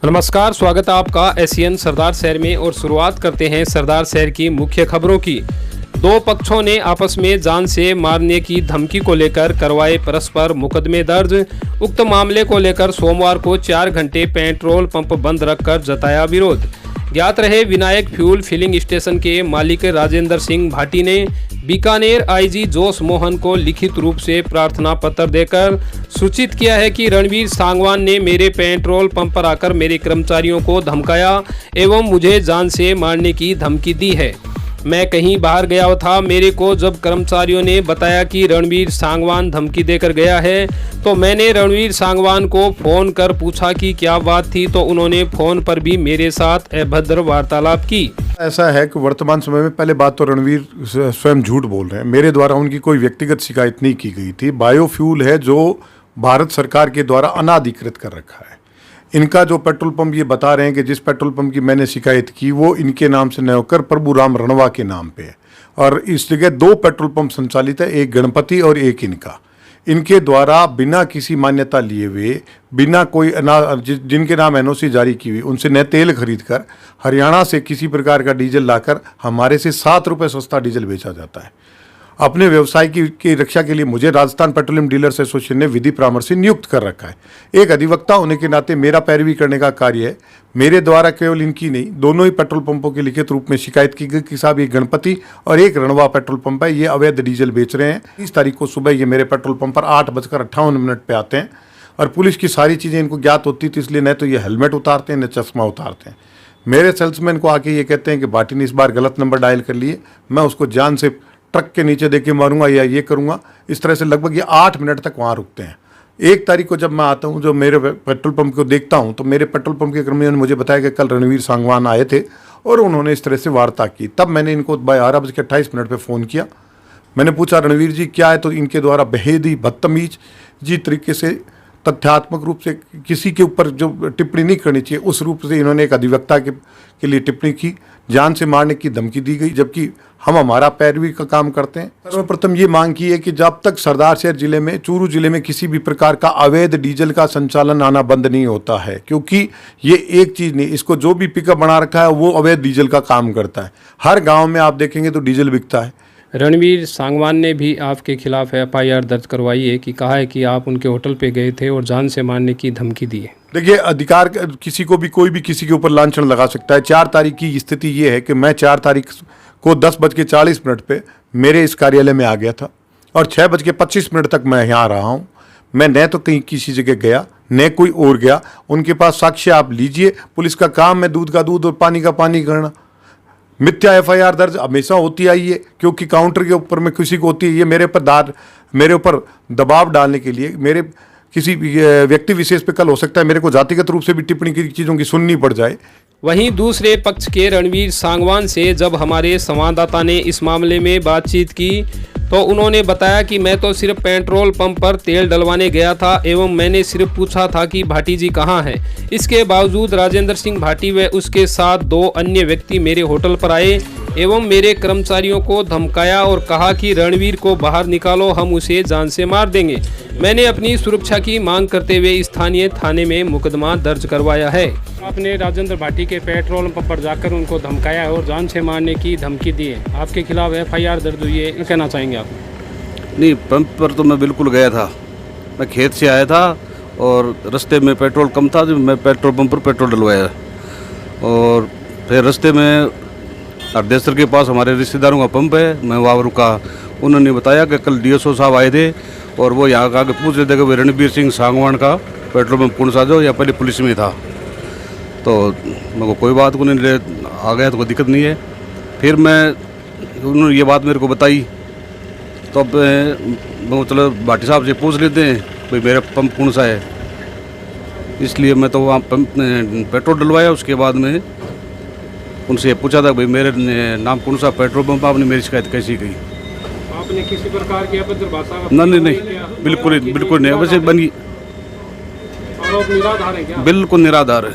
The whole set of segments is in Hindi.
नमस्कार, स्वागत है आपका एशियन सरदार शहर में। और शुरुआत करते हैं सरदार शहर की मुख्य खबरों की। दो पक्षों ने आपस में जान से मारने की धमकी को लेकर करवाए परस्पर मुकदमे दर्ज। उक्त मामले को लेकर सोमवार को 4 घंटे पेट्रोल पंप बंद रखकर जताया विरोध। ज्ञात रहे, विनायक फ्यूल फिलिंग स्टेशन के मालिक राजेंद्र सिंह भाटी ने बीकानेर आईजी जोश मोहन को लिखित रूप से प्रार्थना पत्र देकर सूचित किया है कि रणवीर सांगवान ने मेरे पेट्रोल पंप पर आकर मेरे कर्मचारियों को धमकाया एवं मुझे जान से मारने की धमकी दी है। मैं कहीं बाहर गया था। मेरे को जब कर्मचारियों ने बताया कि रणवीर सांगवान धमकी देकर गया है तो मैंने रणवीर सांगवान को फ़ोन कर पूछा कि क्या बात थी, तो उन्होंने फ़ोन पर भी मेरे साथ अभद्र वार्तालाप की। ऐसा है कि वर्तमान समय में पहले बात तो रणवीर स्वयं झूठ बोल रहे हैं। मेरे द्वारा उनकी कोई व्यक्तिगत शिकायत नहीं की गई थी। बायोफ्यूल है जो भारत सरकार के द्वारा अनाधिकृत कर रखा है। इनका जो पेट्रोल पंप ये बता रहे हैं कि जिस पेट्रोल पंप की मैंने शिकायत की वो इनके नाम से न होकर प्रभु राम रणवा के नाम पे है। और इस जगह 2 पेट्रोल पंप संचालित है, एक गणपति और एक इनका। इनके द्वारा बिना किसी मान्यता लिए हुए, बिना कोई जिनके नाम एनओसी जारी की हुई, उनसे न तेल खरीद कर हरियाणा से किसी प्रकार का डीजल लाकर हमारे से 7 रुपये सस्ता डीजल बेचा जाता है। अपने व्यवसाय की रक्षा के लिए मुझे राजस्थान पेट्रोलियम डीलर्स एसोसिएशन ने विधि परामर्श नियुक्त कर रखा है। एक अधिवक्ता होने के नाते मेरा पैरवी करने का कार्य है। मेरे द्वारा केवल इनकी नहीं, दोनों ही पेट्रोल पंपों के लिखित रूप में शिकायत की गई कि साहब एक गणपति और एक रणवा पेट्रोल पंप है, ये अवैध डीजल बेच रहे हैं। 30 तारीख को सुबह ये मेरे पेट्रोल पंप पर 8:58 पर आते हैं और पुलिस की सारी चीज़ें इनको ज्ञात होती थी, इसलिए न तो ये हेलमेट उतारते हैं न चश्मा उतारते हैं। मेरे सेल्समैन को आके ये कहते हैं कि भाटी ने इस बार गलत नंबर डायल कर लिए, मैं उसको जान से ट्रक के नीचे देके मारूंगा या ये करूंगा। इस तरह से लगभग ये 8 मिनट तक वहाँ रुकते हैं। 1 तारीख को जब मैं आता हूँ, जो मेरे पेट्रोल पंप को देखता हूँ, तो मेरे पेट्रोल पंप के कर्मियों ने मुझे बताया कि कल रणवीर सांगवान आए थे और उन्होंने इस तरह से वार्ता की। तब मैंने इनको 12:28 पर फ़ोन किया। मैंने पूछा रणवीर जी क्या है, तो इनके द्वारा बेहद ही बदतमीज जी तरीके से, तथ्यात्मक रूप से किसी के ऊपर जो टिप्पणी नहीं करनी चाहिए उस रूप से इन्होंने एक अधिवक्ता के लिए टिप्पणी की, जान से मारने की धमकी दी गई, जबकि हम हमारा पैरवी का काम करते हैं। सर्वप्रथम ये मांग की है कि जब तक सरदार शहर जिले में, चूरू जिले में किसी भी प्रकार का अवैध डीजल का संचालन आना बंद नहीं होता है, क्योंकि ये एक चीज़ नहीं, इसको जो भी पिकअप बना रखा है वो अवैध डीजल का काम करता है। हर गाँव में आप देखेंगे तो डीजल बिकता है। रणवीर सांगवान ने भी आपके खिलाफ FIR दर्ज करवाई है कि कहा है कि आप उनके होटल पे गए थे और जान से मारने की धमकी दी है। देखिए, अधिकार किसी को भी, कोई भी किसी के ऊपर लांछन लगा सकता है। 4 तारीख की स्थिति ये है कि मैं 4 तारीख को 10:40 पे मेरे इस कार्यालय में आ गया था और 6:25 तक मैं यहाँ रहा हूँ। मैं न तो कहीं किसी जगह गया न कोई और गया। उनके पास साक्ष्य आप लीजिए। पुलिस का काम है दूध का दूध और पानी का पानी करना। मिथ्या FIR दर्ज हमेशा होती आई है, क्योंकि काउंटर के ऊपर में किसी को होती है। ये मेरे ऊपर दबाव डालने के लिए, मेरे किसी व्यक्ति विशेष पे कल हो सकता है मेरे को जातिगत रूप से भी टिप्पणी की चीज़ों की सुननी पड़ जाए। वहीं दूसरे पक्ष के रणवीर सांगवान से जब हमारे संवाददाता ने इस मामले में बातचीत की तो उन्होंने बताया कि मैं तो सिर्फ पेट्रोल पंप पर तेल डलवाने गया था एवं मैंने सिर्फ पूछा था कि भाटी जी कहाँ हैं। इसके बावजूद राजेंद्र सिंह भाटी व उसके साथ 2 अन्य व्यक्ति मेरे होटल पर आए एवं मेरे कर्मचारियों को धमकाया और कहा कि रणवीर को बाहर निकालो, हम उसे जान से मार देंगे। मैंने अपनी सुरक्षा की मांग करते हुए स्थानीय थाने में मुकदमा दर्ज करवाया है। आपने राजेंद्र भाटी के पेट्रोल पंप पर जाकर उनको धमकाया और जान से मारने की धमकी दी है। आपके खिलाफ FIR दर्ज हुई है, कहना चाहेंगे आप? नहीं, पंप पर तो मैं बिल्कुल गया था। मैं खेत से आया था और रास्ते में पेट्रोल कम था, जो मैं पेट्रोल पंप पर पेट्रोल डलवाया और फिर रास्ते में हरदेसर के पास हमारे रिश्तेदारों का पंप है, मैं वहाँ रुका। उन्होंने बताया कि कल DSO साहब आए थे और वो यहाँ का आके पूछ रहे थे कि रणवीर सिंह सांगवान का पेट्रोल पंप कौन सा जो या पहले पुलिस में था। तो मेरे को कोई बात को नहीं, आ गया तो कोई दिक्कत नहीं है। फिर उन्होंने ये बात मेरे को बताई तो अब मैं चलो भाटी साहब से पूछ लेते हैं भाई मेरा पंप कौन सा है। इसलिए मैं तो वहाँ पंप पेट्रोल डलवाया। उसके बाद में उनसे पूछा था भाई मेरे नाम कौन सा पेट्रोल पंप, आपने मेरी शिकायत कैसी की? आपने किसी प्रकार की अभद्र भाषा? नहीं, बिल्कुल नहीं। वैसे बनी निराधार है क्या? बिल्कुल निराधार है।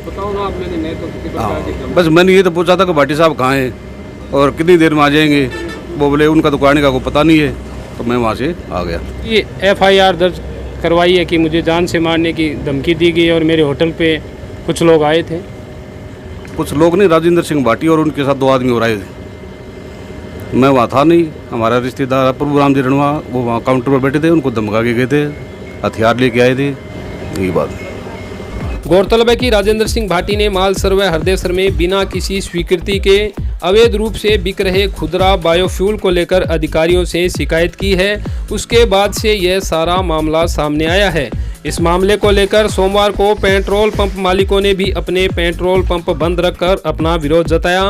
बताओ ना आप। मैंने नहीं तो किसी प्रकार की, बस मैंने ये तो पूछा था कि भाटी साहब कहाँ हैं और कितनी देर में आ जाएंगे। वो बोले उनका तो आने का कोई पता नहीं है, तो मैं वहाँ से आ गया। ये FIR दर्ज करवाई है कि मुझे जान से मारने की धमकी दी गई और मेरे होटल पे कुछ लोग आए थे। कुछ लोग नहीं, राजेंद्र सिंह भाटी और उनके साथ 2 आदमी और आए थे। मैं वहाँ था नहीं, हमारा रिश्तेदार प्रभु राम जी रणवा वो वहाँ काउंटर पर बैठे थे, उनको धमका के गए थे, हथियार लेके आए थे, यही बात। गौरतलब है कि राजेंद्र सिंह भाटी ने मालसर व हरदेसर में बिना किसी स्वीकृति के अवैध रूप से बिक रहे खुदरा बायोफ्यूल को लेकर अधिकारियों से शिकायत की है। उसके बाद से यह सारा मामला सामने आया है। इस मामले को लेकर सोमवार को पेट्रोल पंप मालिकों ने भी अपने पेट्रोल पंप बंद रखकर अपना विरोध जताया।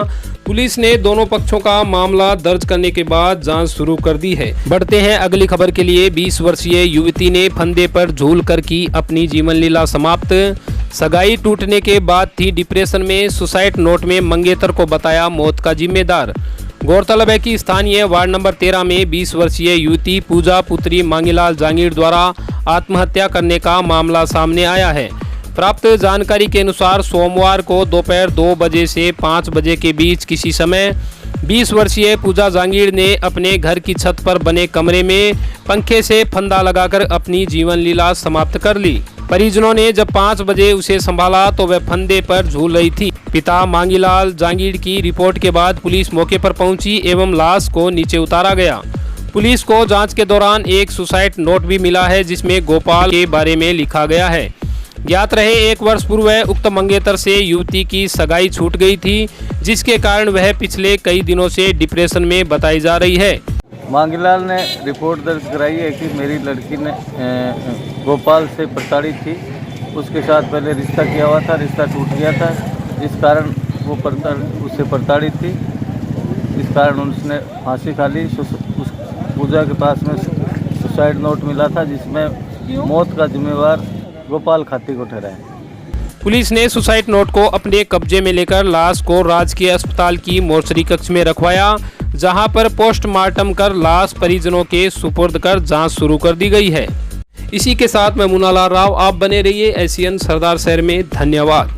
पुलिस ने दोनों पक्षों का मामला दर्ज करने के बाद जांच शुरू कर दी है। बढ़ते हैं अगली खबर के लिए। 20 वर्षीय युवती ने फंदे पर झूल कर की अपनी जीवन लीला समाप्त। सगाई टूटने के बाद थी डिप्रेशन में, सुसाइड नोट में मंगेतर को बताया मौत का जिम्मेदार। गौरतलब है कि स्थानीय वार्ड नंबर 13 में 20 वर्षीय युवती पूजा पुत्री मांगीलाल जांगीर द्वारा आत्महत्या करने का मामला सामने आया है। प्राप्त जानकारी के अनुसार सोमवार को दोपहर 2 बजे से 5 बजे के बीच किसी समय 20 वर्षीय पूजा जांगीर ने अपने घर की छत पर बने कमरे में पंखे से फंदा लगाकर अपनी जीवन लीला समाप्त कर ली। परिजनों ने जब 5 बजे उसे संभाला तो वह फंदे पर झूल रही थी। पिता मांगीलाल जांगीर की रिपोर्ट के बाद पुलिस मौके पर पहुंची एवं लाश को नीचे उतारा गया। पुलिस को जांच के दौरान एक सुसाइड नोट भी मिला है जिसमें गोपाल के बारे में लिखा गया है। ज्ञात रहे 1 वर्ष पूर्व उक्त मंगेतर से युवती की सगाई छूट गई थी, जिसके कारण वह पिछले कई दिनों से डिप्रेशन में बताई जा रही है। मांगीलाल ने रिपोर्ट दर्ज कराई है कि मेरी लड़की ने गोपाल से प्रताड़ित थी। उसके साथ पहले रिश्ता किया हुआ था, रिश्ता टूट गया था, जिस कारण वो उससे प्रताड़ित थी। इस कारण उसने फांसी खा ली। उस पूजा के पास में सुसाइड नोट मिला था जिसमें मौत का जिम्मेवार गोपाल खाती को ठहराया। पुलिस ने सुसाइड नोट को अपने कब्जे में लेकर लाश को राजकीय अस्पताल की मोर्चरी कक्ष में रखवाया, जहां पर पोस्टमार्टम कर लाश परिजनों के सुपुर्द कर जांच शुरू कर दी गई है। इसी के साथ मैं मुन्नालाल राव, आप बने रहिए एशियन सरदार शहर में। धन्यवाद।